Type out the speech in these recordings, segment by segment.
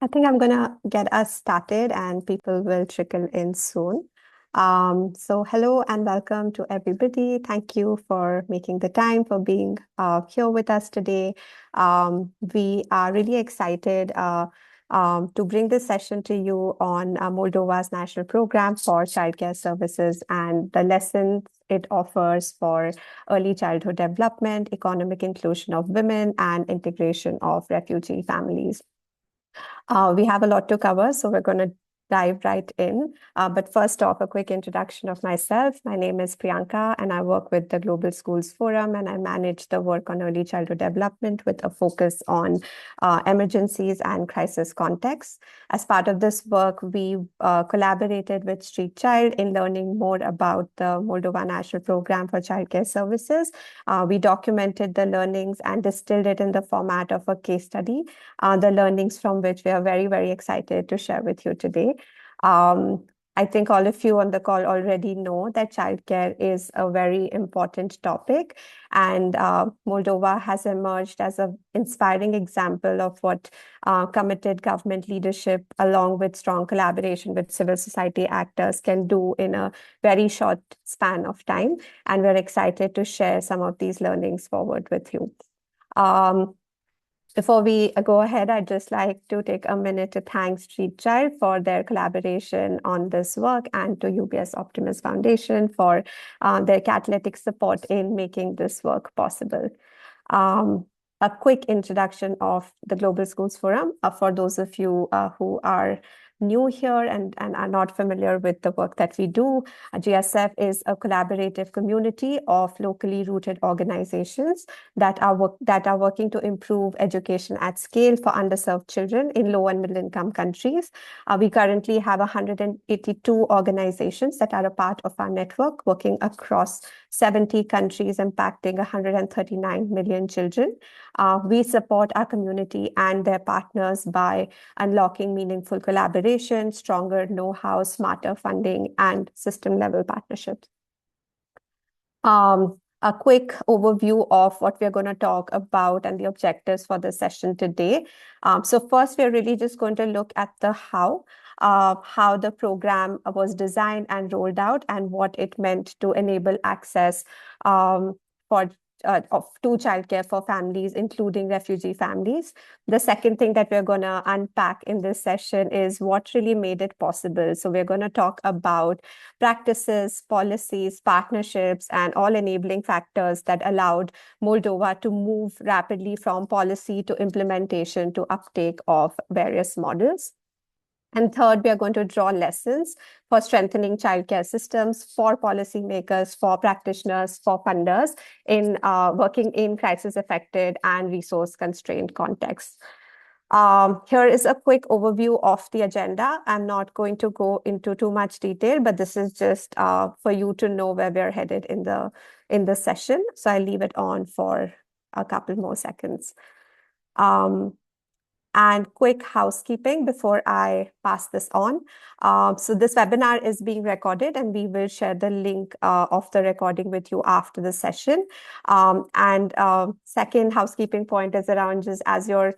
I think I'm going to get us started and people will trickle in soon. So hello and welcome to everybody. Thank you for making the time for being here with us today. We are really excited to bring this session to you on Moldova's national program for childcare services and the lessons it offers for early childhood development, economic inclusion of women, and integration of refugee families. We have a lot to cover, so we're going to dive right in. But first off, a quick introduction of myself. My name is Priyanka, and I work with the Global Schools Forum, and I manage the work on early childhood development with a focus on emergencies and crisis contexts. As part of this work, we collaborated with Street Child in learning more about the Moldova National Program for Childcare Services. We documented the learnings and distilled it in the format of a case study, the learnings from which we are very, very excited to share with you today. I think all of you on the call already know that childcare is a very important topic, and Moldova has emerged as an inspiring example of what committed government leadership, along with strong collaboration with civil society actors, can do in a very short span of time. And we're excited to share some of these learnings forward with you. Before we go ahead, I'd just like to take a minute to thank Street Child for their collaboration on this work and to UBS Optimus Foundation for their catalytic support in making this work possible. A quick introduction of the Global Schools Forum for those of you who are new here and are not familiar with the work that we do. GSF is a collaborative community of locally rooted organizations that are working to improve education at scale for underserved children in low and middle income countries. We currently have 182 organizations that are a part of our network, working across 70 countries, impacting 139 million children. We support our community and their partners by unlocking meaningful collaboration, stronger know-how, smarter funding, and system-level partnerships. A quick overview of what we're going to talk about and the objectives for the session today. So first, we're really just going to look at the how the program was designed and rolled out and what it meant to enable access to childcare for families, including refugee families. The second thing that we're going to unpack in this session is what really made it possible. So we're going to talk about practices, policies, partnerships, and all enabling factors that allowed Moldova to move rapidly from policy to implementation to uptake of various models. And third, we are going to draw lessons for strengthening childcare systems for policymakers, for practitioners, for funders in working in crisis-affected and resource-constrained contexts. Here is a quick overview of the agenda. I'm not going to go into too much detail, but this is just for you to know where we're headed in the session. So I'll leave it on for a couple more seconds. And quick housekeeping before I pass this on. So this webinar is being recorded and we will share the link of the recording with you after the session. Second housekeeping point is around just as you're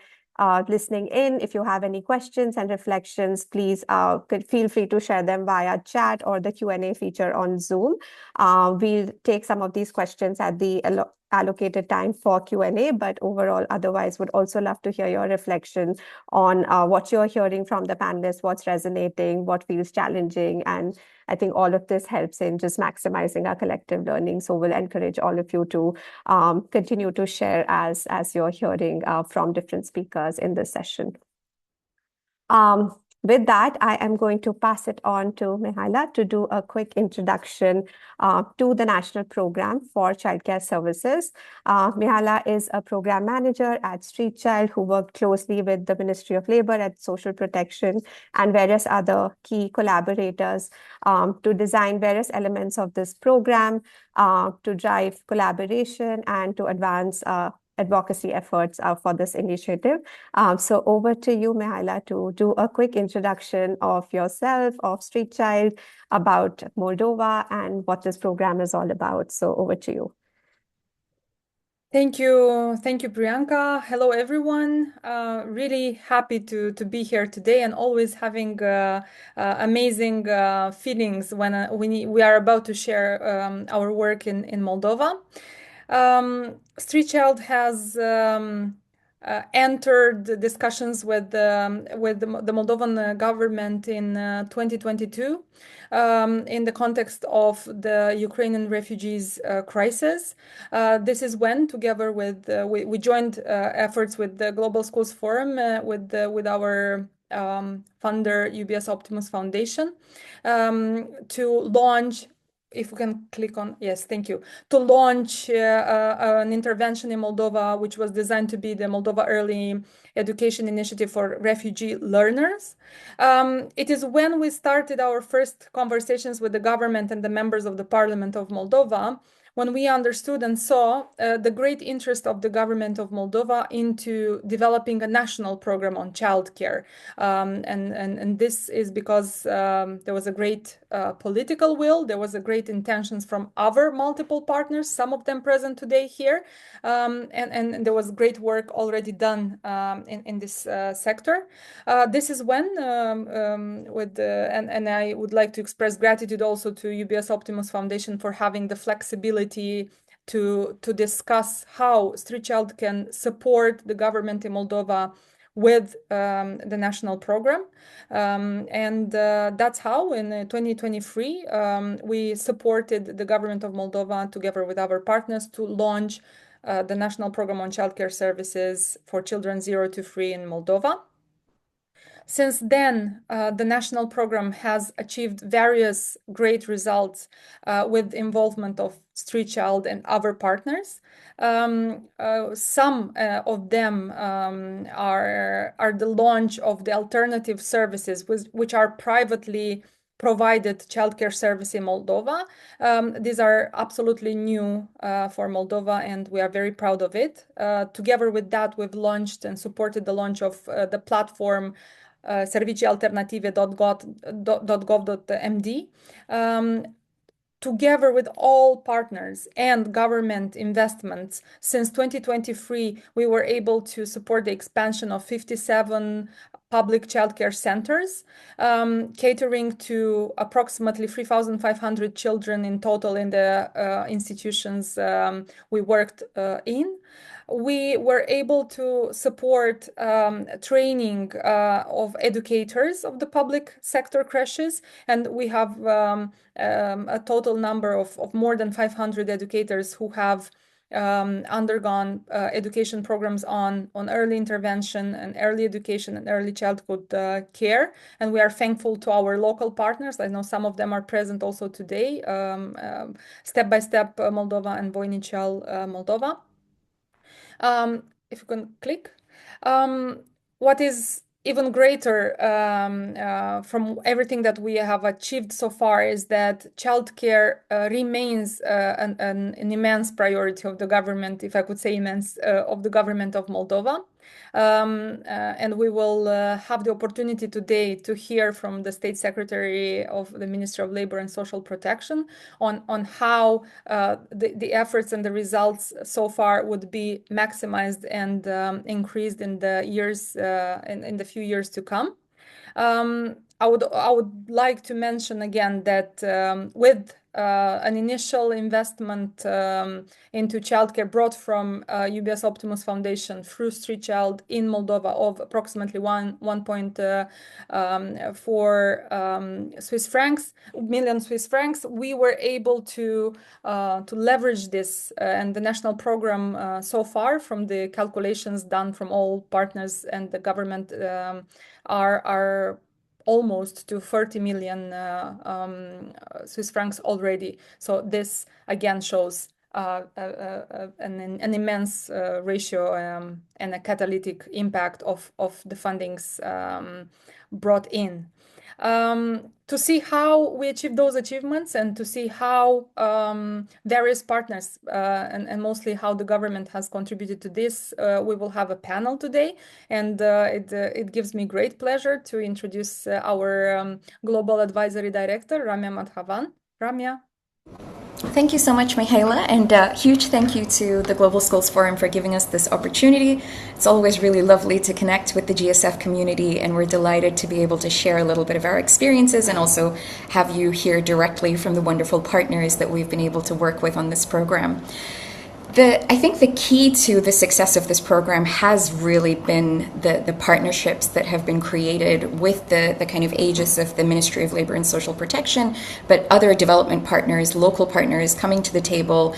listening in, if you have any questions and reflections, please feel free to share them via chat or the Q&A feature on Zoom. We'll take some of these questions at the allocated time for Q&A, but overall, otherwise, would also love to hear your reflection on what you're hearing from the panelists, what's resonating, what feels challenging. And I think all of this helps in just maximizing our collective learning. So we'll encourage all of you to continue to share as you're hearing from different speakers in this session. With that, I am going to pass it on to Mihaela to do a quick introduction to the National Program for Childcare Services. Mihaela is a program manager at Street Child who worked closely with the Ministry of Labor and Social Protection and various other key collaborators to design various elements of this program, to drive collaboration and to advance advocacy efforts for this initiative. So over to you, Mihaela, to do a quick introduction of yourself, of Street Child, about Moldova and what this program is all about. So over to you. Thank you, Priyanka. Hello, everyone. Really happy to be here today, and always having amazing feelings when we are about to share our work in Moldova. Street Child has entered the discussions with the Moldovan government in 2022 in the context of the Ukrainian refugees crisis. This is when, together with we joined efforts with the Global Schools Forum with our funder UBS Optimus Foundation to launch. If we can click on, yes, thank you, to launch an intervention in Moldova, which was designed to be the Moldova Early Education Initiative for Refugee Learners. It is when we started our first conversations with the government and the members of the Parliament of Moldova, when we understood and saw the great interest of the government of Moldova into developing a national program on childcare. And this is because there was a great political will, there was a great intentions from other multiple partners, some of them present today here, and there was great work already done in this sector. This is when, and I would like to express gratitude also to UBS Optimus Foundation for having the flexibility to discuss how Street Child can support the government in Moldova with the national program. And that's how in 2023 we supported the government of Moldova together with our partners to launch the national program on childcare services for children 0 to 3 in Moldova. Since then, the national program has achieved various great results with involvement of Street Child and other partners. Some of them are the launch of the alternative services, which are privately provided childcare service in Moldova. These are absolutely new for Moldova, and we are very proud of it. Together with that, we've launched and supported the launch of the platform serviciialternative.gov.md. Together with all partners and government investments, since 2023, we were able to support the expansion of 57 public childcare centers, catering to approximately 3,500 children in total in the institutions we worked in. We were able to support training of educators of the public sector creches, and we have a total number of more than 500 educators who have undergone education programs on early intervention and early education and early childhood care. And we are thankful to our local partners. I know some of them are present also today, Step by Step Moldova and Voinichel Moldova. If you can click. What is even greater from everything that we have achieved so far is that childcare remains an immense priority of the government, if I could say immense, of the government of Moldova. And we will have the opportunity today to hear from the State Secretary of the Ministry of Labor and Social Protection on how the efforts and the results so far would be maximized and increased in the years in the few years to come. I would like to mention again that with an initial investment into childcare brought from UBS Optimus Foundation through Street Child in Moldova of approximately 1.4 million Swiss francs, we were able to leverage this and the national program so far from the calculations done from all partners and the government are almost to 30 million Swiss francs already. So this again shows an immense ratio and a catalytic impact of the fundings brought in. To see how we achieve those achievements and to see how various partners and mostly how the government has contributed to this, we will have a panel today, and it gives me great pleasure to introduce our Global Advisory Director, Ramya Madhavan. Ramya. Thank you so much, Mihaela, and huge thank you to the Global Schools Forum for giving us this opportunity. It's always really lovely to connect with the GSF community, and we're delighted to be able to share a little bit of our experiences and also have you hear directly from the wonderful partners that we've been able to work with on this program. I think the key to the success of this program has really been the partnerships that have been created with the kind of aegis of the Ministry of Labour and Social Protection, but other development partners, local partners coming to the table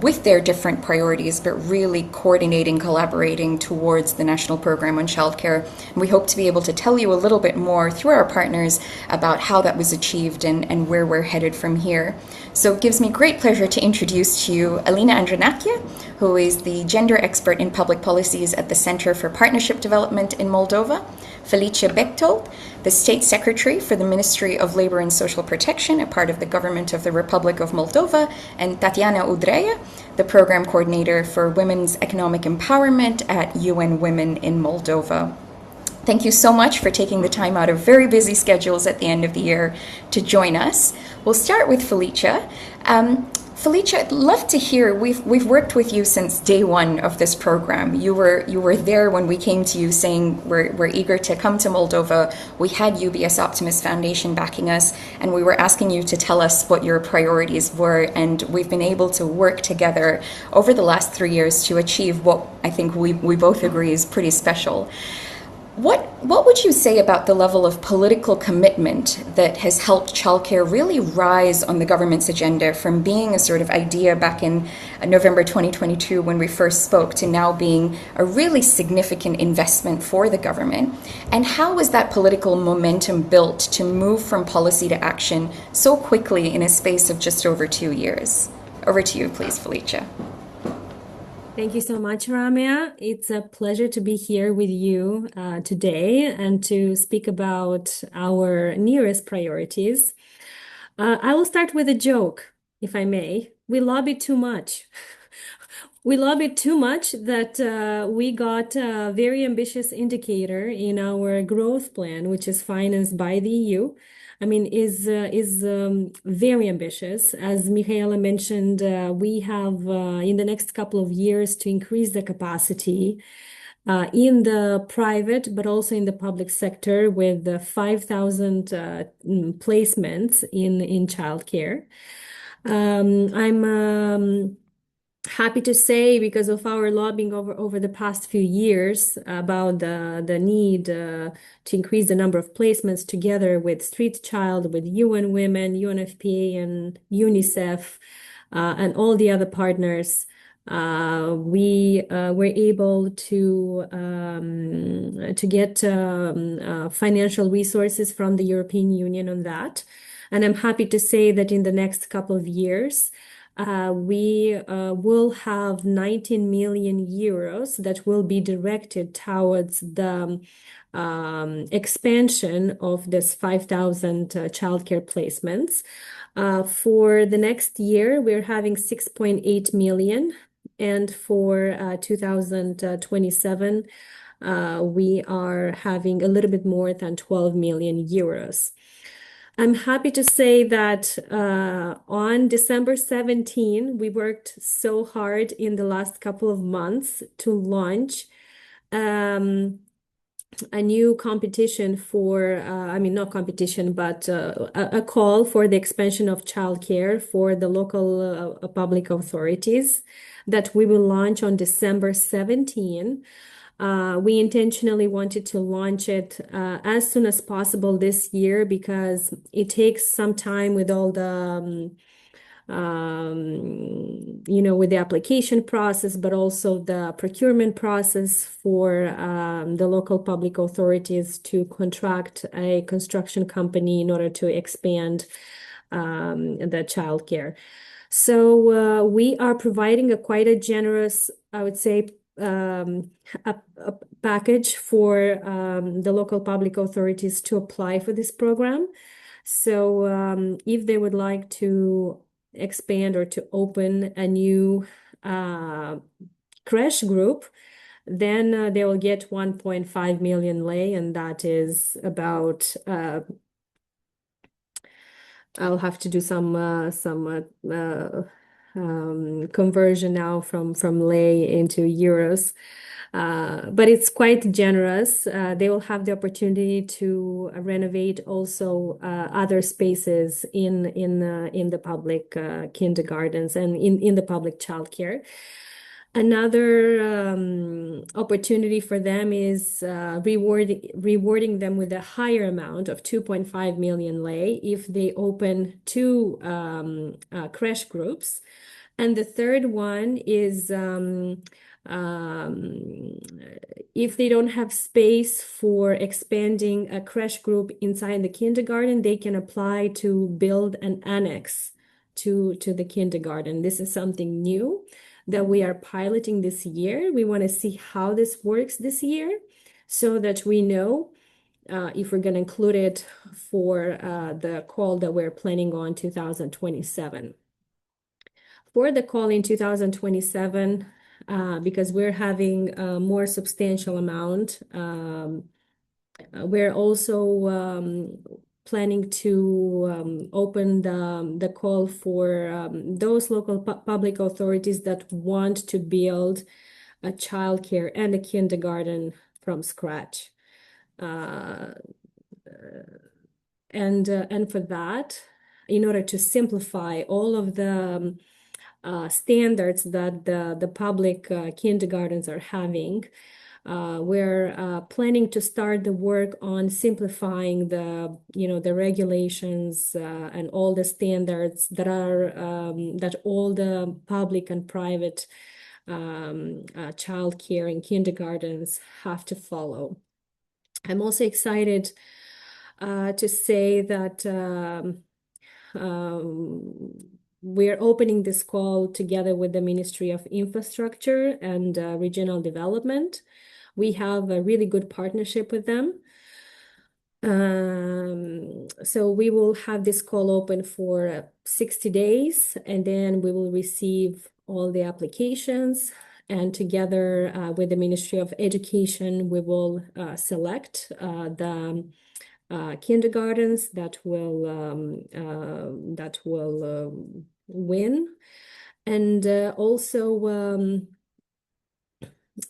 with their different priorities, but really coordinating, collaborating towards the National Programme on Childcare. And we hope to be able to tell you a little bit more through our partners about how that was achieved and where we're headed from here. So it gives me great pleasure to introduce to you Alina Andrinakia, who is the gender expert in public policies at the Center for Partnership Development in Moldova, Felicia Bechtold, the State Secretary for the Ministry of Labour and Social Protection, a part of the Government of the Republic of Moldova, and Tatiana Udreia, the Program Coordinator for Women's Economic Empowerment at UN Women in Moldova. Thank you so much for taking the time out of very busy schedules at the end of the year to join us. We'll start with Felicia. Felicia, I'd love to hear. We've worked with you since day one of this program. You were there when we came to you saying we're eager to come to Moldova. We had UBS Optimist Foundation backing us, and we were asking you to tell us what your priorities were. And we've been able to work together over the last 3 years to achieve what I think we both agree is pretty special. What would you say about the level of political commitment that has helped childcare really rise on the government's agenda from being a sort of idea back in November 2022 when we first spoke to now being a really significant investment for the government? And how was that political momentum built to move from policy to action so quickly in a space of just over 2 years? Over to you, please, Felicia. Thank you so much, Ramya. It's a pleasure to be here with you today and to speak about our nearest priorities. I will start with a joke, if I may. We lobbied too much. We lobbied too much that we got a very ambitious indicator in our growth plan, which is financed by the EU. I mean, is very ambitious. As Michaela mentioned, we have in the next couple of years to increase the capacity in the private, but also in the public sector with 5,000 placements in childcare. I'm happy to say, because of our lobbying over the past few years about the need to increase the number of placements together with Street Child, with UN Women, UNFPA, and UNICEF, and all the other partners, we were able to get financial resources from the European Union on that. And I'm happy to say that in the next couple of years, we will have 19 million euros that will be directed towards the expansion of this 5,000 childcare placements. For the next year, we're having 6.8 million. And for 2027, we are having a little bit more than 12 million euros. I'm happy to say that on December 17, we worked so hard in the last couple of months to launch a new competition for, I mean, not competition, but a call for the expansion of childcare for the local public authorities that we will launch on December 17. We intentionally wanted to launch it as soon as possible this year because it takes some time with all the, with the application process, but also the procurement process for the local public authorities to contract a construction company in order to expand the childcare. So we are providing quite a generous, I would say, a package for the local public authorities to apply for this program. So if they would like to expand or to open a new crash group, then they will get 1.5 million lei, and that is about I'll have to do some conversion now from lei into euros. But it's quite generous. They will have the opportunity to renovate also other spaces in the public kindergartens and in the public childcare. Another opportunity for them is rewarding them with a higher amount of 2.5 million lei if they open two creche groups. And the third one is if they don't have space for expanding a creche group inside the kindergarten, they can apply to build an annex to the kindergarten. This is something new that we are piloting this year. We want to see how this works this year so that we know if we're going to include it for the call that we're planning on 2027. For the call in 2027, because we're having a more substantial amount, we're also planning to open the call for those local public authorities that want to build a childcare and a kindergarten from scratch. And for that, in order to simplify all of the standards that the public kindergartens are having, we're planning to start the work on simplifying the regulations and all the standards that are that all the public and private childcare and kindergartens have to follow. I'm also excited to say that we're opening this call together with the Ministry of Infrastructure and Regional Development. We have a really good partnership with them. So we will have this call open for 60 days, and then we will receive all the applications. And together with the Ministry of Education, we will select the kindergartens that will win. And also,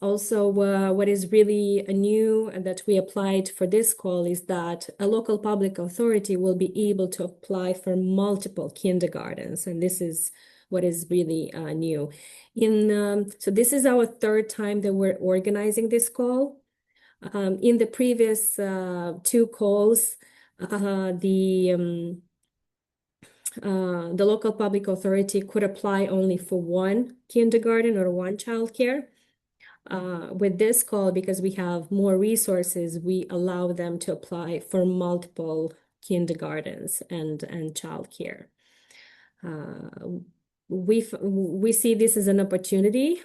what is really new and that we applied for this call is that a local public authority will be able to apply for multiple kindergartens, and this is what is really new. So this is our third time that we're organizing this call. In the previous two calls, the local public authority could apply only for one kindergarten or one childcare. With this call, because we have more resources, we allow them to apply for multiple kindergartens and childcare. We see this as an opportunity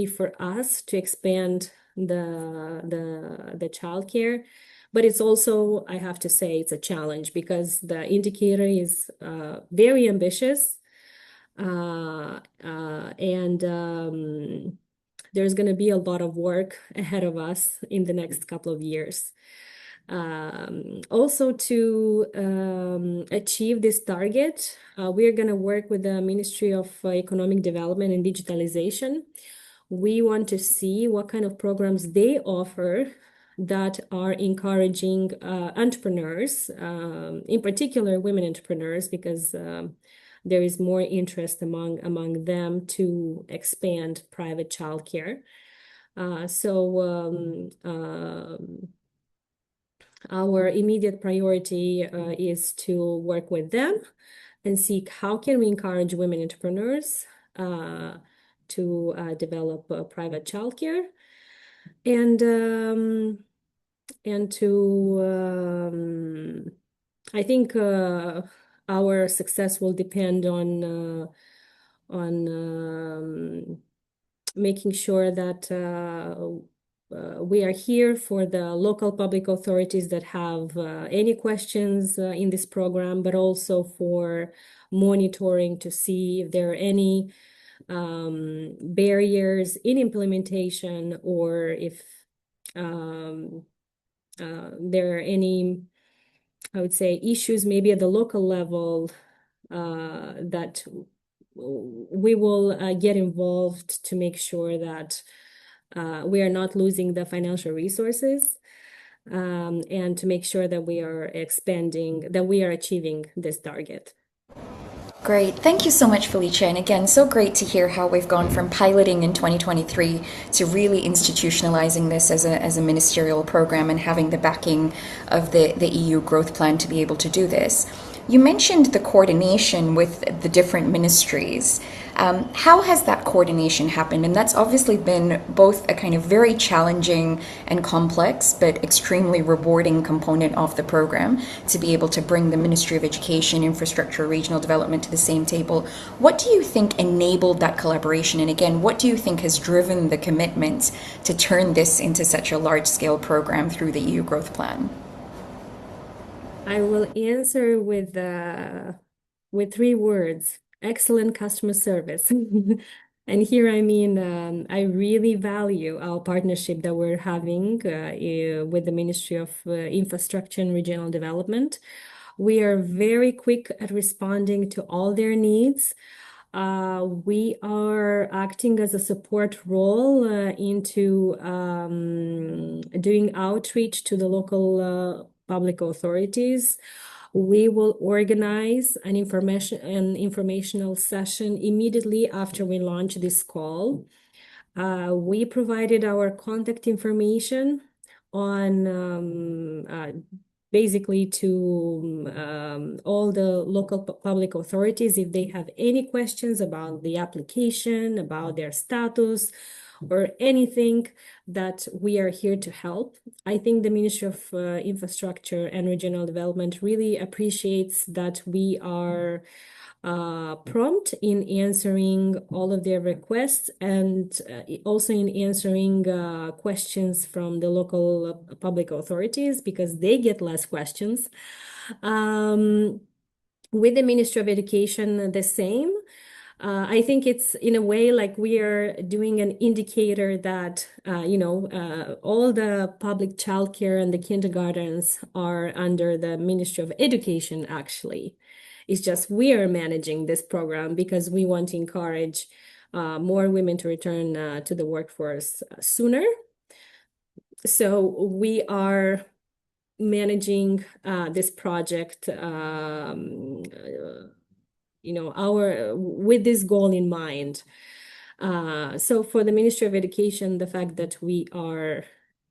for us to expand the childcare, but it's also, I have to say, it's a challenge because the indicator is very ambitious, and there's going to be a lot of work ahead of us in the next couple of years. Also, to achieve this target, we're going to work with the Ministry of Economic Development and Digitalization. We want to see what kind of programs they offer that are encouraging entrepreneurs, in particular women entrepreneurs, because there is more interest among them to expand private childcare. Our immediate priority is to work with them and see how can we encourage women entrepreneurs to develop private childcare, and to I think our success will depend on making sure that we are here for the local public authorities that have any questions in this program, but also for monitoring to see if there are any barriers in implementation, or if there are any I would say, issues maybe at the local level that we will get involved to make sure that we are not losing the financial resources, and to make sure that we are expanding, that we are achieving this target. Great. Thank you so much, Felicia. And again, so great to hear how we've gone from piloting in 2023 to really institutionalizing this as a ministerial program and having the backing of the EU growth plan to be able to do this. You mentioned the coordination with the different ministries. How has that coordination happened? And that's obviously been both a kind of very challenging and complex, but extremely rewarding component of the program to be able to bring the Ministry of Education, Infrastructure, Regional Development to the same table. What do you think enabled that collaboration? And again, what do you think has driven the commitment to turn this into such a large-scale program through the EU Growth Plan? I will answer with 3 words: excellent customer service. And here, I mean, I really value our partnership that we're having with the Ministry of Infrastructure and Regional Development. We are very quick at responding to all their needs. We are acting as a support role into doing outreach to the local public authorities. We will organize an informational session immediately after we launch this call. We provided our contact information on basically to all the local public authorities if they have any questions about the application, about their status, or anything, that we are here to help. I think the Ministry of Infrastructure and Regional Development really appreciates that we are prompt in answering all of their requests, and also in answering questions from the local public authorities, because they get less questions. With the Ministry of Education, the same. I think it's in a way like we are doing an indicator that, all the public childcare and the kindergartens are under the Ministry of Education, actually. It's just we are managing this program because we want to encourage more women to return to the workforce sooner. So we are managing this project with this goal in mind. So for the Ministry of Education, the fact that we are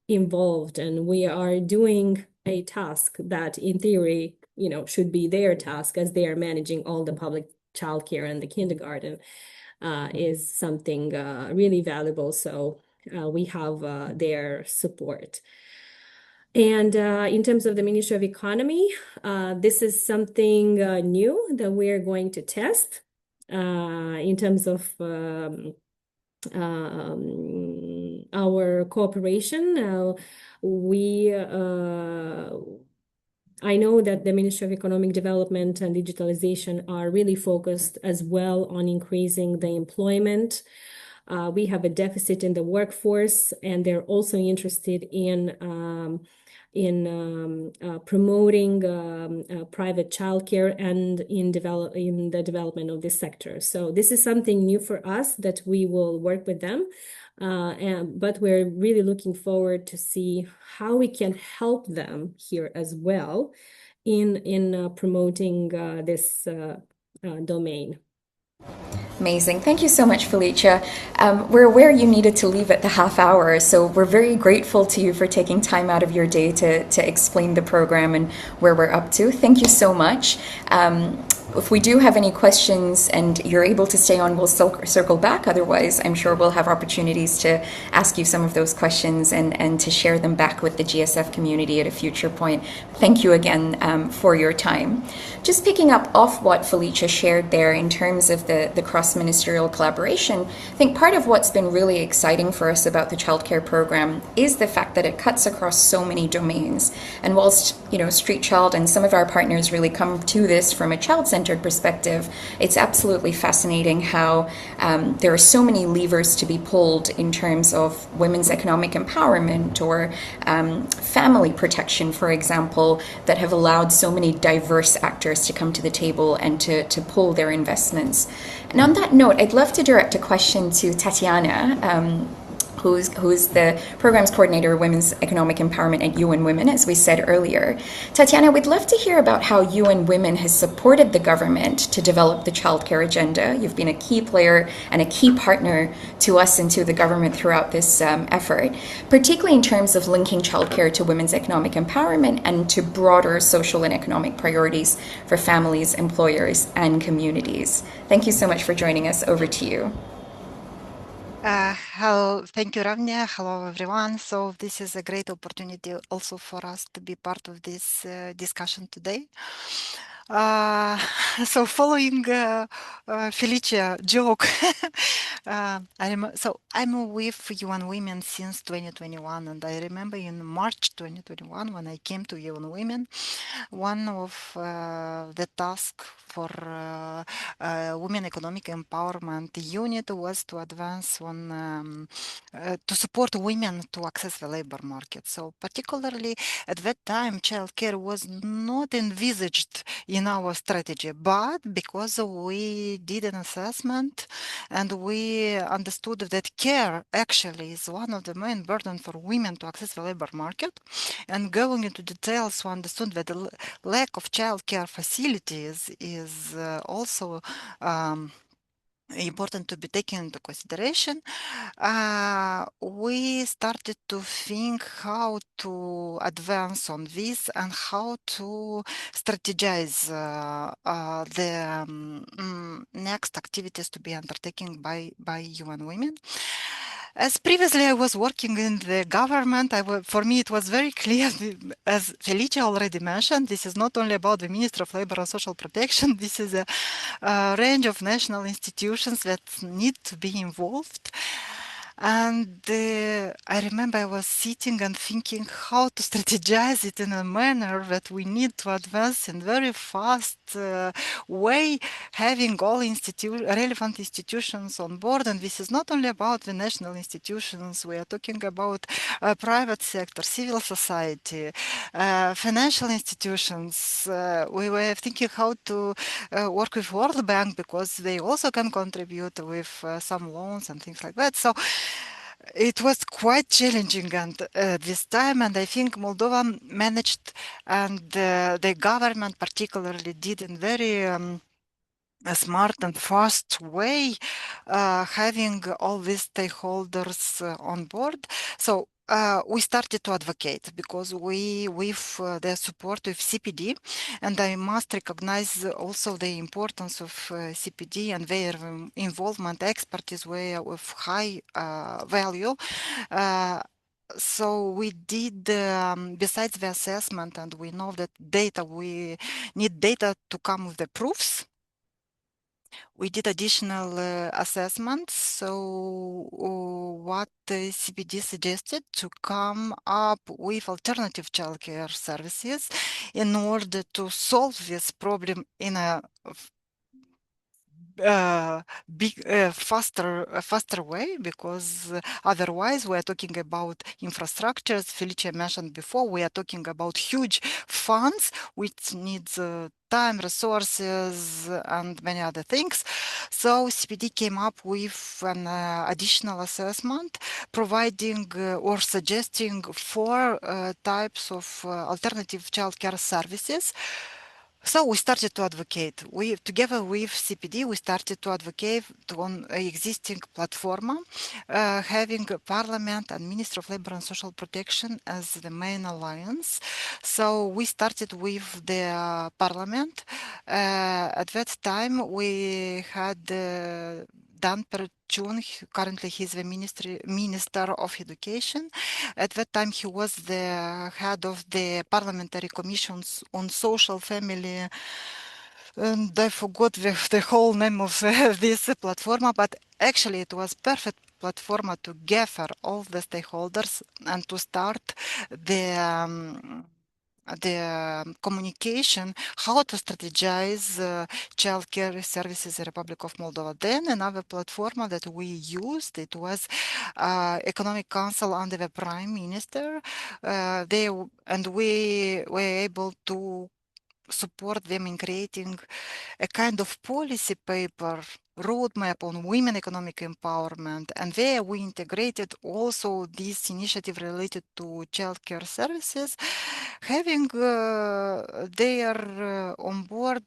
involved and we are doing a task that in theory, should be their task, as they are managing all the public childcare and the kindergarten, is something really valuable. So we have their support. And in terms of the Ministry of Economy, this is something new that we're going to test in terms of our cooperation. I know that the Ministry of Economic Development and Digitalization are really focused as well on increasing the employment. We have a deficit in the workforce, and they're also interested in promoting private childcare and in the development of this sector. So this is something new for us that we will work with them, but we're really looking forward to see how we can help them here as well in promoting this domain. Amazing. Thank you so much, Felicia. We're aware you needed to leave at the half hour, so we're very grateful to you for taking time out of your day to explain the program and where we're up to. Thank you so much. If we do have any questions and you're able to stay on, we'll circle back. Otherwise, I'm sure we'll have opportunities to ask you some of those questions and to share them back with the GSF community at a future point. Thank you again for your time. Just picking up off what Felicia shared there in terms of the cross cross-ministerial collaboration, I think part of what's been really exciting for us about the childcare program is the fact that it cuts across so many domains. And whilst, Street Child and some of our partners really come to this from a child-centered perspective, it's absolutely fascinating how there are so many levers to be pulled in terms of women's economic empowerment or family protection, for example, that have allowed so many diverse actors to come to the table and to pull their investments. And on that note, I'd love to direct a question to Tatiana, who's the program's coordinator of Women's Economic Empowerment at UN Women, as we said earlier. Tatiana, we'd love to hear about how UN Women has supported the government to develop the childcare agenda. You've been a key player and a key partner to us and to the government throughout this effort, particularly in terms of linking childcare to women's economic empowerment and to broader social and economic priorities for families, employers, and communities. Thank you so much for joining us. Over to you. Hello, thank you, Ravnia. Hello, everyone. So this is a great opportunity also for us to be part of this discussion today. So following Felicia joke, I'm with UN Women since 2021, and I remember in March 2021 when I came to UN Women, one of the tasks for Women Economic Empowerment Unit was to advance on to support women to access the labor market. So particularly at that time, childcare was not envisaged in our strategy, but because we did an assessment and we understood that care actually is one of the main burdens for women to access the labor market, and going into details, we understood that the lack of childcare facilities is also important to be taken into consideration. We started to think how to advance on this and how to strategize the next activities to be undertaken by UN Women. As previously I was working in the government, for me it was very clear, as Felicia already mentioned, this is not only about the Ministry of Labor and Social Protection, this is a range of national institutions that need to be involved. And I remember I was sitting and thinking how to strategize it in a manner that we need to advance in very fast way, having all relevant institutions on board. And this is not only about the national institutions, we are talking about private sector, civil society, financial institutions. We were thinking how to work with World Bank because they also can contribute with some loans and things like that. So it was quite challenging and this time, and I think Moldova managed, and the government particularly did in very a smart and fast way, having all these stakeholders on board. So we started to advocate because with the support of CPD, and I must recognize also the importance of CPD and their involvement, expertise were of high value. So we did, besides the assessment, and we know that we need data to come with the proofs. We did additional assessments. So what the CPD suggested to come up with alternative childcare services in order to solve this problem in a faster way, because otherwise we are talking about infrastructures. Felicia mentioned before, we are talking about huge funds which needs time, resources, and many other things. So CPD came up with an additional assessment providing or suggesting 4 types of alternative childcare services. So we started to advocate. Together with CPD, we started to advocate on existing platform, having Parliament and Ministry of Labor and Social Protection as the main alliance. So we started with the Parliament. At that time, we had Dan Perchun, currently he's the Minister of Education. At that time, he was the head of the Parliamentary Commissions on Social, Family, and I forgot the whole name of this platform, but actually it was perfect platform to gather all the stakeholders and to start the communication, how to strategize childcare services in Republic of Moldova. Then another platform that we used, it was Economic Council under the Prime Minister. And we were able to support them in creating a kind of policy paper roadmap on women economic empowerment, and there we integrated also this initiative related to childcare services, having there on board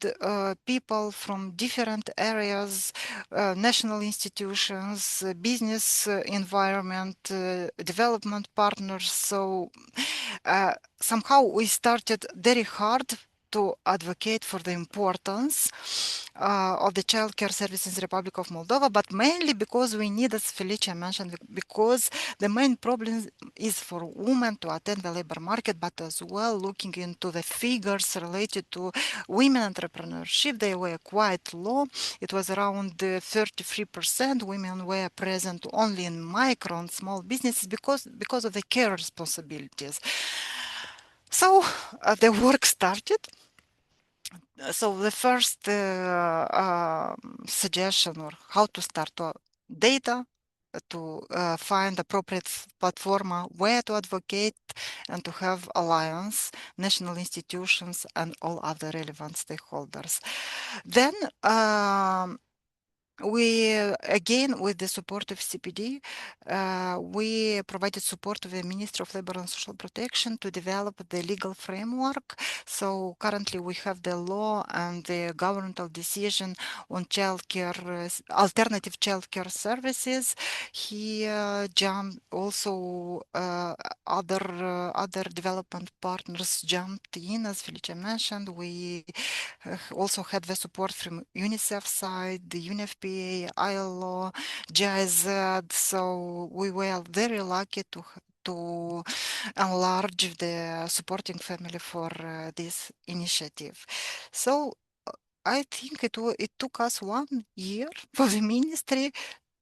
people from different areas, national institutions, business environment, development partners. So somehow we started very hard to advocate for the importance of the childcare services in the Republic of Moldova, but mainly because we need, as Felicia mentioned, because the main problem is for women to attend the labor market, but as well looking into the figures related to women entrepreneurship, they were quite low. It was around 33% women were present only in micro and small businesses because of the care responsibilities. So the work started. So the first suggestion or how to start data to find appropriate platform where to advocate and to have alliance, national institutions and all other relevant stakeholders. Then we, again, with the support of CPD, we provided support to the Ministry of Labor and Social Protection to develop the legal framework. So currently we have the law and the governmental decision on childcare, alternative childcare services. Here, also other development partners jumped in, as Felicia mentioned. We also had the support from UNICEF side, the UNFPA, ILO, GIZ. So we were very lucky to enlarge the supporting family for this initiative. So I think it took us 1 year for the ministry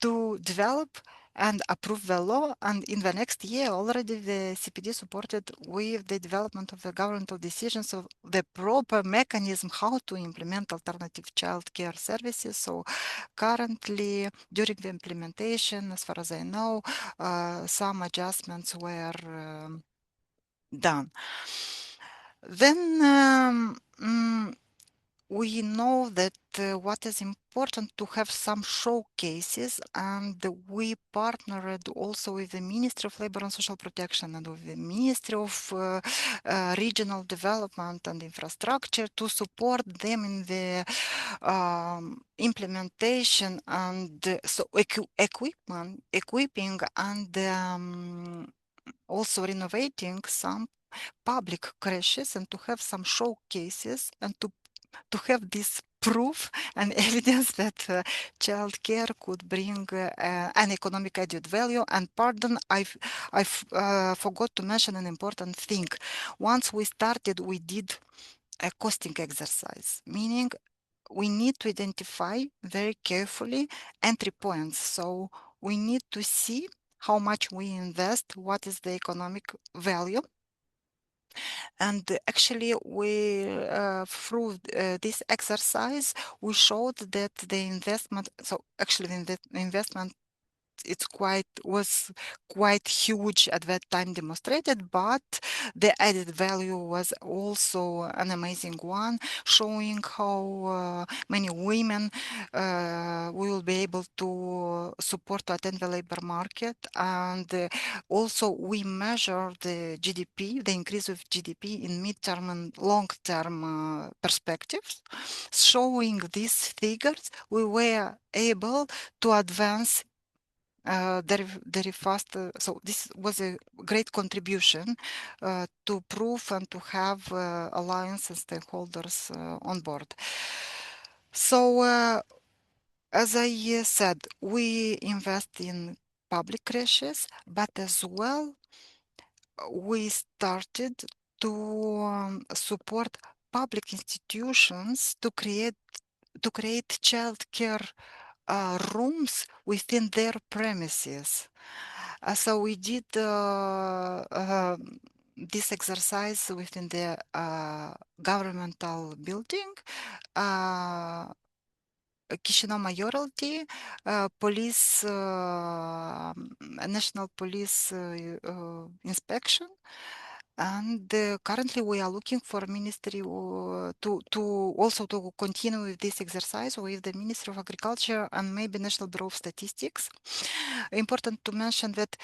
to develop and approve the law, and in the next year already the CPD supported with the development of the governmental decisions of the proper mechanism how to implement alternative child care services. So currently during the implementation, as far as I know, some adjustments were done. Then we know that what is important to have some showcases, and we partnered also with the Ministry of Labor and Social Protection and with the Ministry of Regional Development and Infrastructure to support them in the implementation and so equipping and also renovating some public creches and to have some showcases and to have this proof and evidence that childcare could bring an economic added value. And pardon, I forgot to mention an important thing. Once we started, we did a costing exercise, meaning we need to identify very carefully entry points. So we need to see how much we invest, what is the economic value. And actually, we through this exercise, we showed that the investment. So actually, the investment was quite huge at that time demonstrated, but the added value was also an amazing one, showing how many women will be able to support to attend the labor market. And also we measure the GDP, the increase of GDP in midterm and long-term perspectives. Showing these figures, we were able to advance very fast. So this was a great contribution to prove and to have alliance and stakeholders on board. So as I said, we invest in public creches, but as well we started to support public institutions to create childcare rooms within their premises. So we did this exercise within the governmental building. Chisinau Mayoralty, police, national police inspection. And currently we are looking for ministry to also to continue with this exercise with the Ministry of Agriculture and maybe National Bureau of Statistics. Important to mention that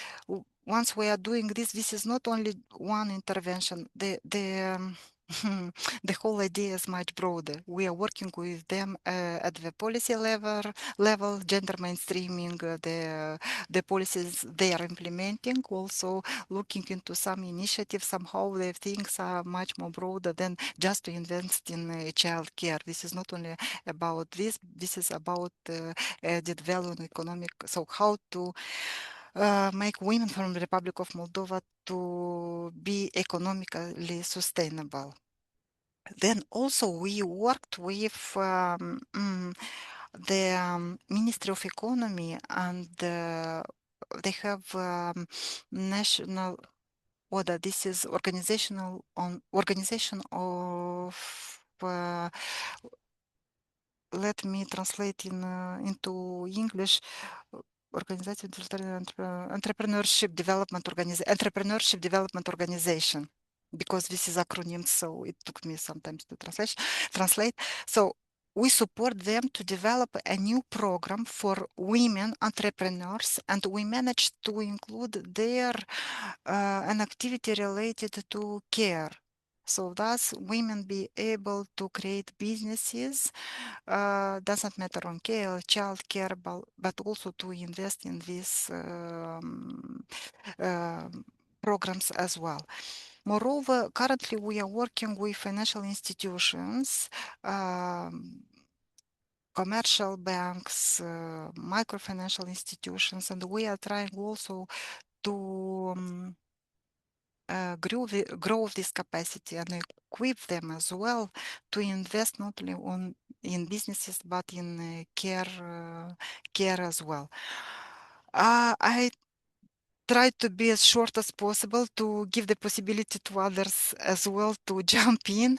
once we are doing this, this is not only one intervention. The whole idea is much broader. We are working with them at the policy level, gender mainstreaming, the policies they are implementing, also looking into some initiatives. Somehow the things are much more broader than just to invest in child care. This is not only about this. This is about added value and economic. So how to make women from the Republic of Moldova to be economically sustainable. Then also we worked with the Ministry of Economy, and they have national order. This is organization of let me translate into English. Entrepreneurship Development Organization, because this is acronym, so it took me sometimes to translate. So we support them to develop a new program for women entrepreneurs, and we managed to include there an activity related to care. So thus women be able to create businesses, doesn't matter on care, child care, but also to invest in these programs as well. Moreover, currently we are working with financial institutions, commercial banks, microfinancial institutions, and we are trying also to grow this capacity and equip them as well to invest not only in businesses but in care as well. I try to be as short as possible to give the possibility to others as well to jump in.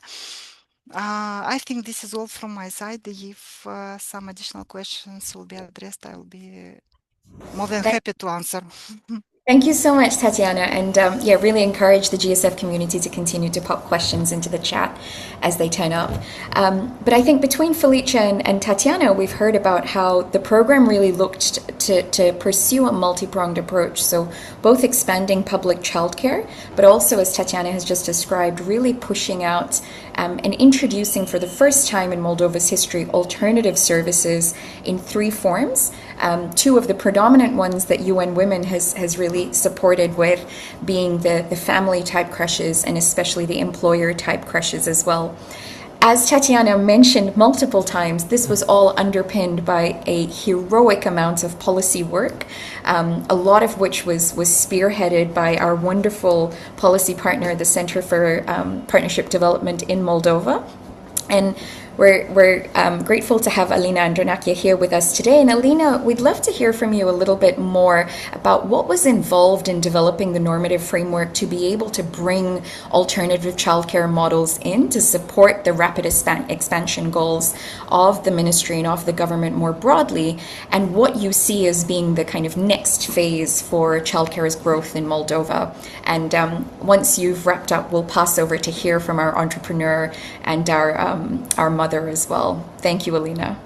I think this is all from my side. If some additional questions will be addressed, I will be more than happy to answer. Thank you so much, Tatiana. And yeah, really encourage the GSF community to continue to pop questions into the chat as they turn up. But I think between Felicia and Tatiana, we've heard about how the program really looked to pursue a multi-pronged approach. So both expanding public childcare, but also, as Tatiana has just described, really pushing out and introducing for the first time in Moldova's history alternative services in 3 forms. 2 of the predominant ones that UN Women has really supported with being the family type creches and especially the employer type creches as well. As Tatiana mentioned multiple times, this was all underpinned by a heroic amount of policy work, a lot of which was spearheaded by our wonderful policy partner, the Center for Partnership Development in Moldova. And we're grateful to have Alina Andronache here with us today. And Alina, we'd love to hear from you a little bit more about what was involved in developing the normative framework to be able to bring alternative childcare models in to support the rapid expansion goals of the ministry and of the government more broadly, and what you see as being the kind of next phase for childcare's growth in Moldova. And once you've wrapped up, we'll pass over to hear from our entrepreneur and our mother as well. Thank you, Alina.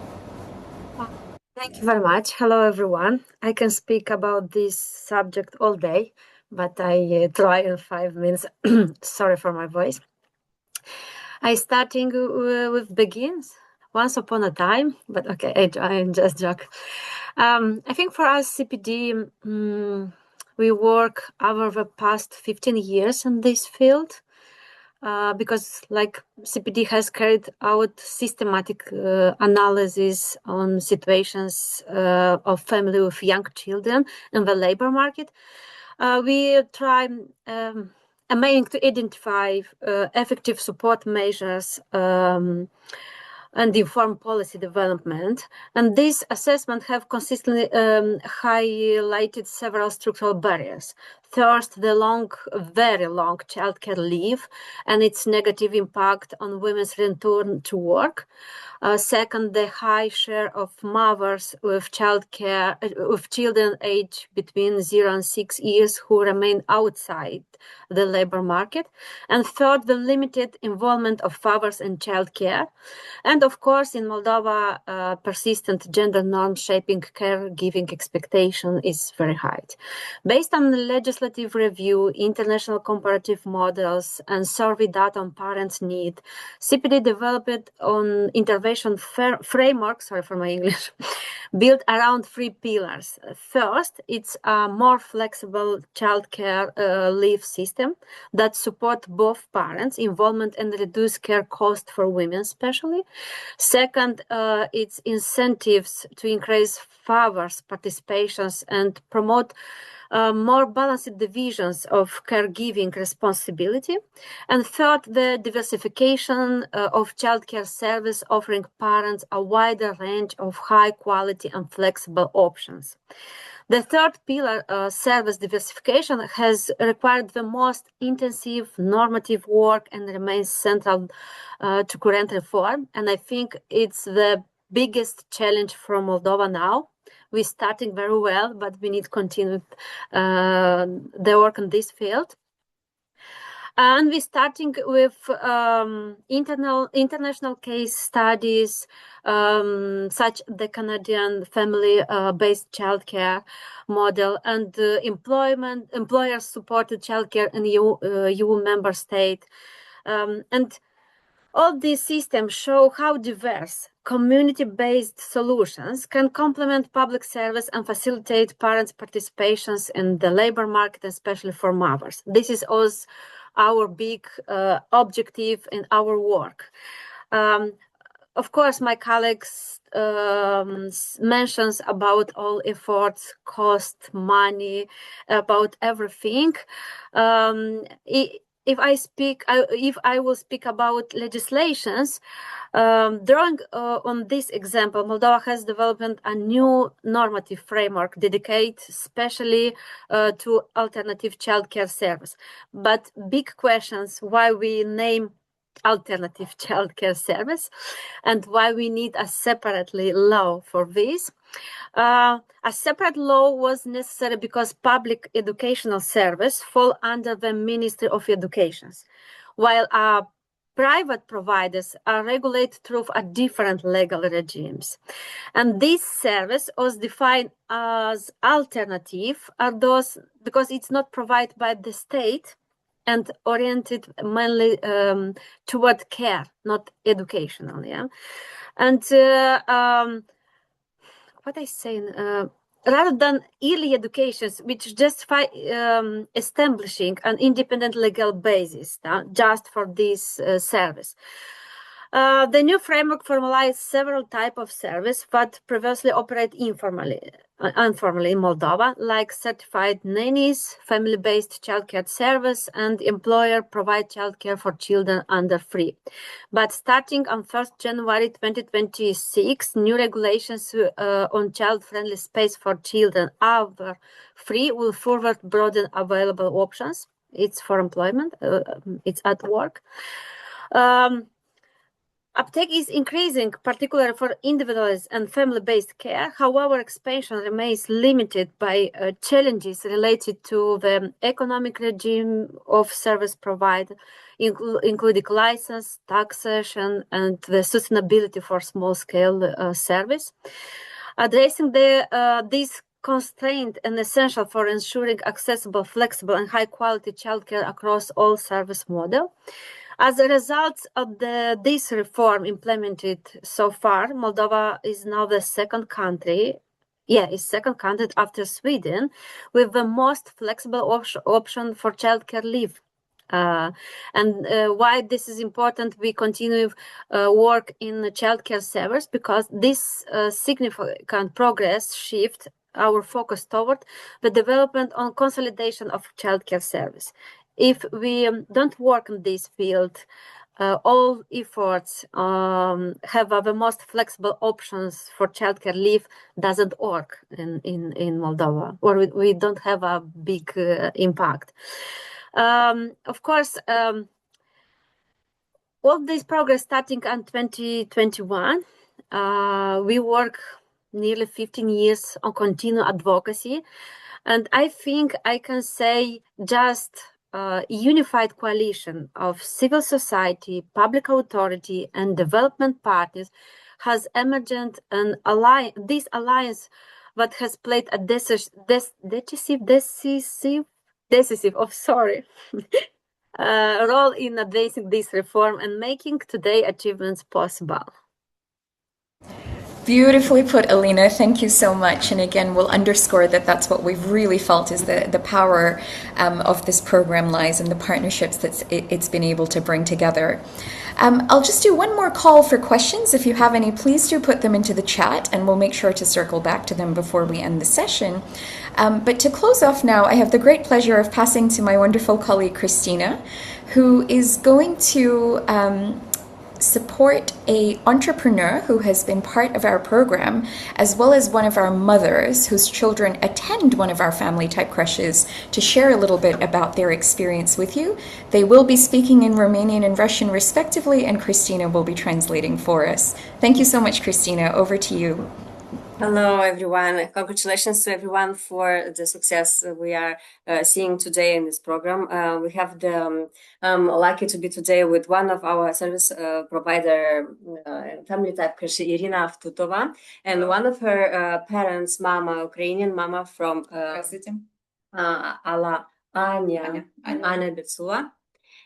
Thank you very much. Hello, everyone. I can speak about this subject all day, but I try in 5 minutes. Sorry for my voice. I starting with begins once upon a time, but okay, I just joke. I think for us CPD, we work over the past 15 years in this field. Because like CPD has carried out systematic analysis on situations of family with young children in the labor market. We try aiming to identify effective support measures and inform policy development. And this assessment have consistently highlighted several structural barriers. First, the very long childcare leave and its negative impact on women's return to work. Second, the high share of mothers with with children aged between 0 and 6 years who remain outside the labor market. And third, the limited involvement of fathers in childcare. And of course, in Moldova, persistent gender norm shaping caregiving expectation is very high. Based on the legislative review, international comparative models, and survey data on parents' need, CPD developed an intervention framework, sorry for my English, built around 3 pillars. First, it's a more flexible childcare leave system that support both parents' involvement and reduce care cost for women especially. Second, it's incentives to increase fathers' participations and promote more balanced divisions of caregiving responsibility. And third, the diversification of childcare service, offering parents a wider range of high quality and flexible options. The third pillar, service diversification, has required the most intensive normative work and remains central to current reform. And I think it's the biggest challenge for Moldova now. We're starting very well, but we need to continue the work in this field. And we're starting with international case studies, such the Canadian family-based childcare model and employer-supported childcare in EU member state. And all these systems show how diverse community-based solutions can complement public service and facilitate parents' participations in the labor market, especially for mothers. This is also our big objective in our work. Of course, my colleagues mentions about all efforts, cost, money, about everything. If I will speak about legislations, drawing on this example, Moldova has developed a new normative framework dedicated especially to alternative childcare service. But big questions why we name alternative childcare service and why we need a separately law for this. A separate law was necessary because public educational service fall under the Ministry of Education, while private providers are regulated through a different legal regimes. And this service was defined as alternative are those because it's not provided by the state and oriented mainly toward care, not educational. Yeah, and what I say, rather than early educations, which justify establishing an independent legal basis just for this service. The new framework formalized several types of service that previously operate informally in Moldova, like certified nannies, family-based childcare service, and employer-provide childcare for children under 3. But starting on 1st January 2026, new regulations on child-friendly space for children over 3 will further broaden available options. It's for employment, it's at work. Uptake is increasing, particularly for individualized and family-based care. However, expansion remains limited by challenges related to the economic regime of service provider, including license, taxation, and the sustainability for small-scale service. Addressing these constraint and essential for ensuring accessible, flexible, and high-quality childcare across all service model. As a result of this reform implemented so far, Moldova is now the second country after Sweden with the most flexible option for childcare leave. And why this is important, we continue work in the childcare service because this significant progress shift our focus toward the development on consolidation of childcare service. If we don't work in this field, all efforts have the most flexible options for childcare leave doesn't work in Moldova, or we don't have a big impact. Of course, all this progress starting in 2021, we work nearly 15 years on continued advocacy. And I think I can say just a unified coalition of civil society, public authority, and development partners has emerged an alliance. This alliance, what has played a decisive, role in advancing this reform and making today achievements possible. Beautifully put, Alina. Thank you so much. And again, we'll underscore that that's what we've really felt is the power of this program lies in the partnerships that it's been able to bring together. I'll just do one more call for questions. If you have any, please do put them into the chat and we'll make sure to circle back to them before we end the session. But to close off now, I have the great pleasure of passing to my wonderful colleague, Christina, who is going to support an entrepreneur who has been part of our program, as well as one of our mothers whose children attend one of our family type creches, to share a little bit about their experience with you. They will be speaking in Romanian and Russian respectively, and Christina will be translating for us. Thank you so much, Christina. Over to you. Hello, everyone. Congratulations to everyone for the success we are seeing today in this program. We have the lucky to be today with one of our service provider, family type creche, Irina Avtutova, and one of her parents, mama, Ukrainian mama from Anya Betsula.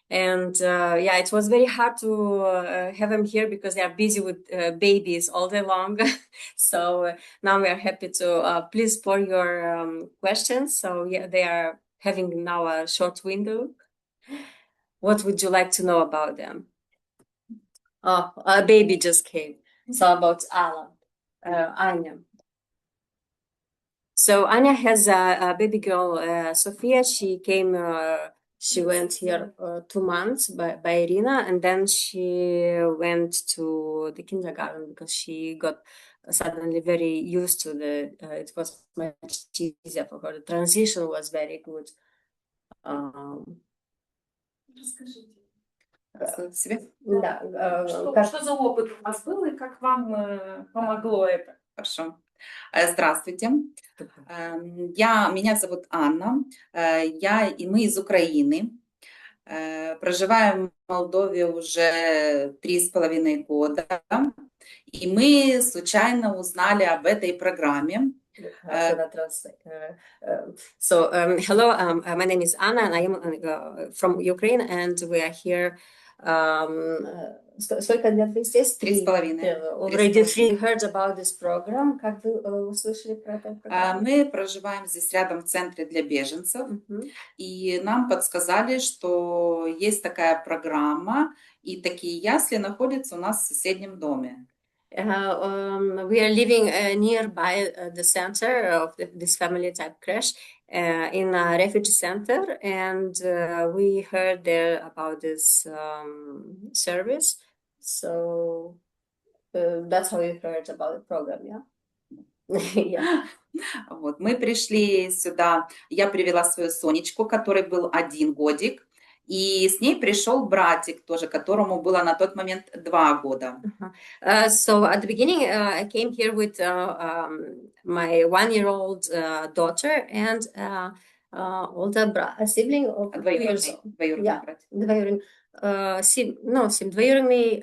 And yeah, it was very hard to have them here because they are busy with babies all day long. So now we are happy to please for your questions. So yeah, they are having now a short window. What would you like to know about them? Oh, a baby just came. So about Anya. So Anya has a baby girl, Sofia. She came. She went here 2 months by Irina, and then she went to the kindergarten because she got suddenly very used to it was much easier for her. The transition was very good. Да, что за опыт у вас был и как вам помогло это? Хорошо. Здравствуйте. Меня зовут Анна. Мы из Украины. Проживаем в Молдове уже 3,5 года. И мы случайно узнали об этой программе. Hello, my name is Anna and I am from Ukraine and we are here. Сколько лет вы здесь? 3,5. Already 3 heard about this program. Как вы услышали про эту программу? Мы проживаем здесь рядом в центре для беженцев. И нам подсказали, что есть такая программа, и такие ясли находятся у нас в соседнем доме. We are living nearby the center of this family type creche in a refugee center, and we heard there about this service. So that's how we heard about the program, yeah. Yeah. Вот, мы пришли сюда, я привела свою Сонечку, который был 1 годик, и с ней пришел братик тоже, которому было на тот момент 2 года. So at the beginning, I came here with my 1-year-old daughter and older sibling of 2 years old. Двоюродный брат. Двоюродный, двоюродный,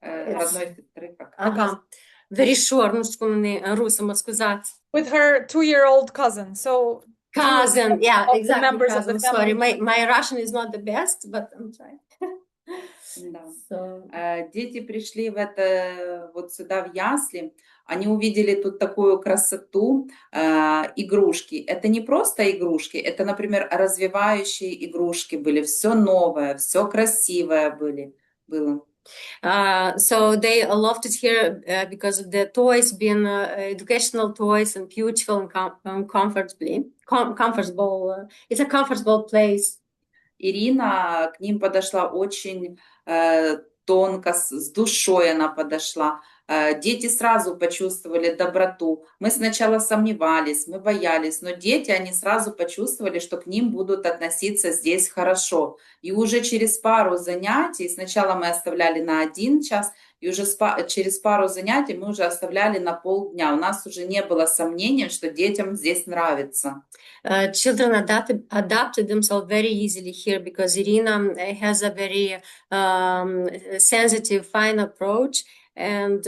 Родной сестры. ага. Very short, nu știu cum în rusă, mă scuzați. With her 2-year-old cousin. So Cousin, yeah, of the exactly. members of Cousin. the family. Sorry, my Russian is not the best, but I'm trying. Да. So, Дети пришли вот сюда в ясли, они увидели тут такую красоту, игрушки. Это не просто игрушки, это, например, развивающие игрушки были, все новое, все красивое были. было. So they loved it here because of the toys being educational toys and beautiful and comfortable. It's a comfortable place. Ирина к ним подошла очень тонко, с душой она подошла. Дети сразу почувствовали доброту. Мы сначала сомневались, мы боялись, но дети, они сразу почувствовали, что к ним будут относиться здесь хорошо. И уже через пару занятий, сначала мы оставляли на 1 час, и уже через пару занятий мы уже оставляли на полдня. У нас уже не было сомнений, что детям здесь нравится. Children adapted themselves very easily here because Irina has a very sensitive, fine approach, and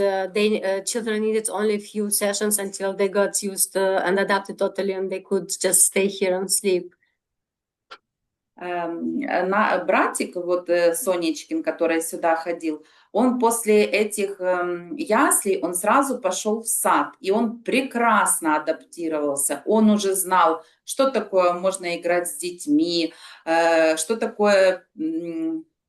children needed only a few sessions until they got used and adapted totally, and they could just stay here and sleep. Братик, вот Сонечкин, который сюда ходил, он после этих яслей, он сразу пошел в сад, и он прекрасно адаптировался. Он уже знал, что такое можно играть с детьми, что такое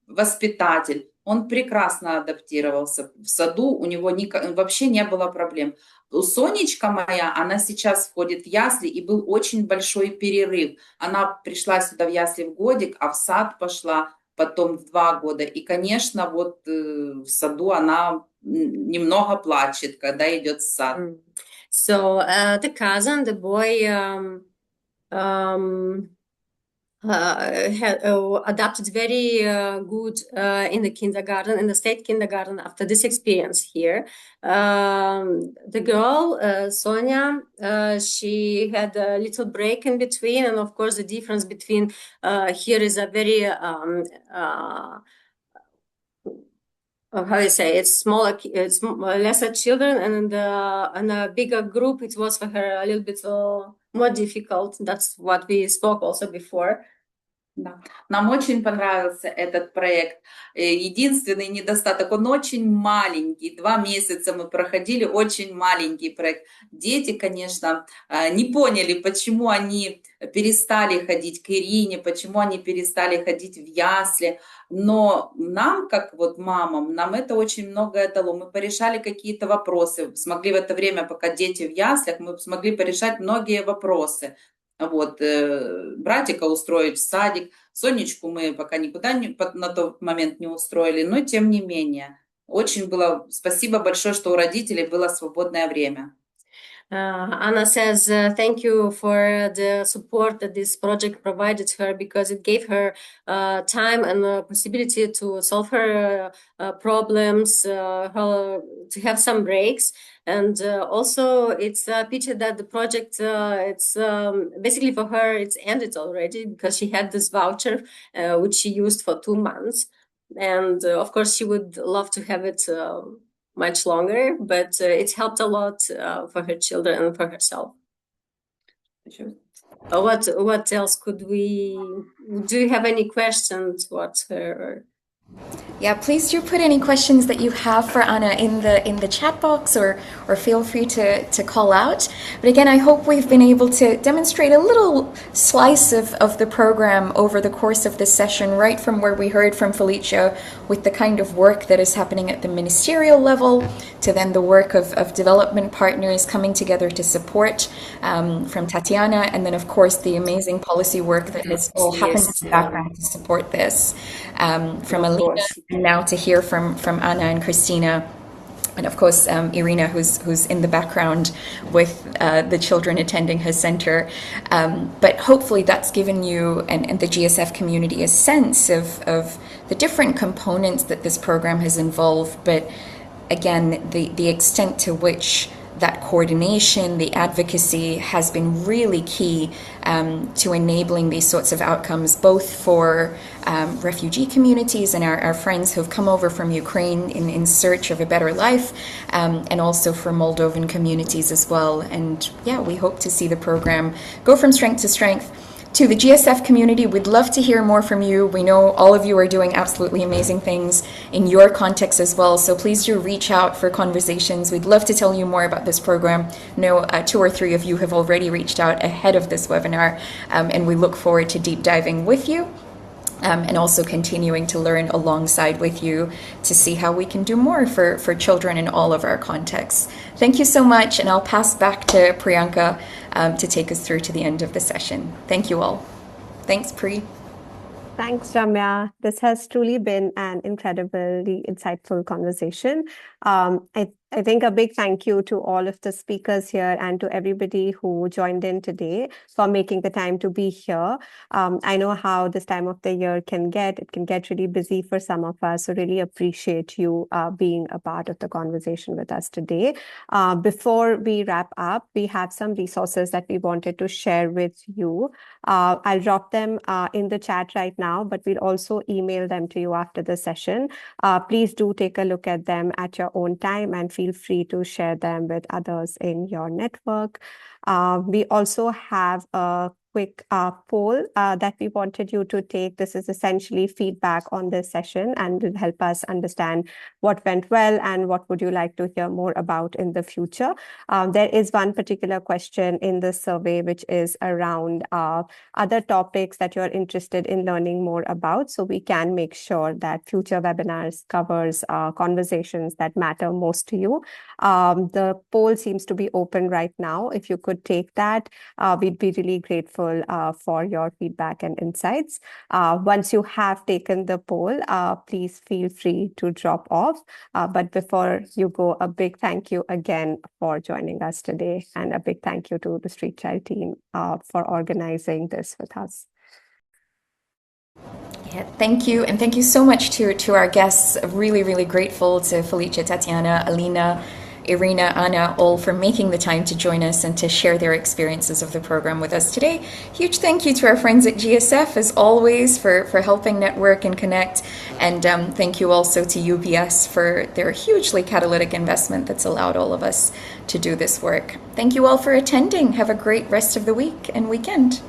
воспитатель. Он прекрасно адаптировался. В саду у него вообще не было проблем. Сонечка моя, она сейчас входит в ясли, и был очень большой перерыв. Она пришла сюда в ясли в годик, а в сад пошла потом в 2 года. И, конечно, вот в саду она немного плачет, когда идет в сад. So the cousin, the boy, adapted very good in the kindergarten, in the state kindergarten after this experience here. The girl, Sonia, she had a little break in between, and of course the difference between here is a very how you say, it's smaller, it's lesser children, and in a bigger group it was for her a little bit more difficult. That's what we spoke also before. Да. Нам очень понравился этот проект. Единственный недостаток, он очень маленький. 2 месяца мы проходили, очень маленький проект. Дети, конечно, не поняли, почему они перестали ходить к Ирине, почему они перестали ходить в ясли. Но нам, как вот мамам, нам это очень многое дало. Мы порешали какие-то вопросы. Смогли в это время, пока дети в яслях, мы смогли порешать многие вопросы. Вот, братика устроить в садик, Сонечку мы пока никуда на тот момент не устроили, но тем не менее, очень было, спасибо большое, что у родителей было свободное время. Anna says, thank you for the support that this project provided her, because it gave her time and the possibility to solve her problems, to have some breaks. And also it's a pity that the project, it's basically for her, it's ended already, because she had this voucher, which she used for 2 months. And of course, she would love to have it much longer, but it helped a lot for her children and for herself. What else could we? Do you have any questions towards her? Yeah, please do put any questions that you have for Anna in the chat box, or feel free to call out. But again, I hope we've been able to demonstrate a little slice of the program over the course of this session, right from where we heard from Felicia with the kind of work that is happening at the ministerial level, to then the work of development partners coming together to support, from Tatiana, and then of course the amazing policy work that has all happened in the background to support this, from Alina, and now to hear from Anna and Christina, and of course Irina, who's in the background with the children attending her center. But hopefully that's given you and the GSF community a sense of the different components that this program has involved, but again, the extent to which that coordination, the advocacy has been really key to enabling these sorts of outcomes, both for refugee communities and our friends who've come over from Ukraine in search of a better life, and also for Moldovan communities as well. And yeah, we hope to see the program go from strength to strength. To the GSF community, we'd love to hear more from you. We know all of you are doing absolutely amazing things in your context as well, so please do reach out for conversations. We'd love to tell you more about this program. I know 2 or 3 of you have already reached out ahead of this webinar, and we look forward to deep diving with you. and also continuing to learn alongside with you to see how we can do more for children in all of our contexts. Thank you so much, and I'll pass back to Priyanka to take us through to the end of the session. Thank you all. Thanks, Pri. Thanks, Ramya. This has truly been an incredibly insightful conversation. I think a big thank you to all of the speakers here and to everybody who joined in today for making the time to be here. I know how this time of the year can get. It can get really busy for some of us. So really appreciate you being a part of the conversation with us today. Before we wrap up, we have some resources that we wanted to share with you. I'll drop them in the chat right now, but we'll also email them to you after the session. Please do take a look at them at your own time and feel free to share them with others in your network. We also have a quick poll that we wanted you to take. This is essentially feedback on this session and will help us understand what went well and what would you like to hear more about in the future. There is one particular question in the survey which is around other topics that you're interested in learning more about, so we can make sure that future webinars covers conversations that matter most to you. The poll seems to be open right now. If you could take that, we'd be really grateful for your feedback and insights. Once you have taken the poll, please feel free to drop off. But before you go, a big thank you again for joining us today, and a big thank you to the Street Child team for organizing this with us. Yeah, thank you. And thank you so much to our guests. Really, really grateful to Felicia, Tatiana, Alina, Irina, Anna, all for making the time to join us and to share their experiences of the program with us today. Huge thank you to our friends at GSF, as always, for helping network and connect. And thank you also to UBS for their hugely catalytic investment that's allowed all of us to do this work. Thank you all for attending. Have a great rest of the week and weekend.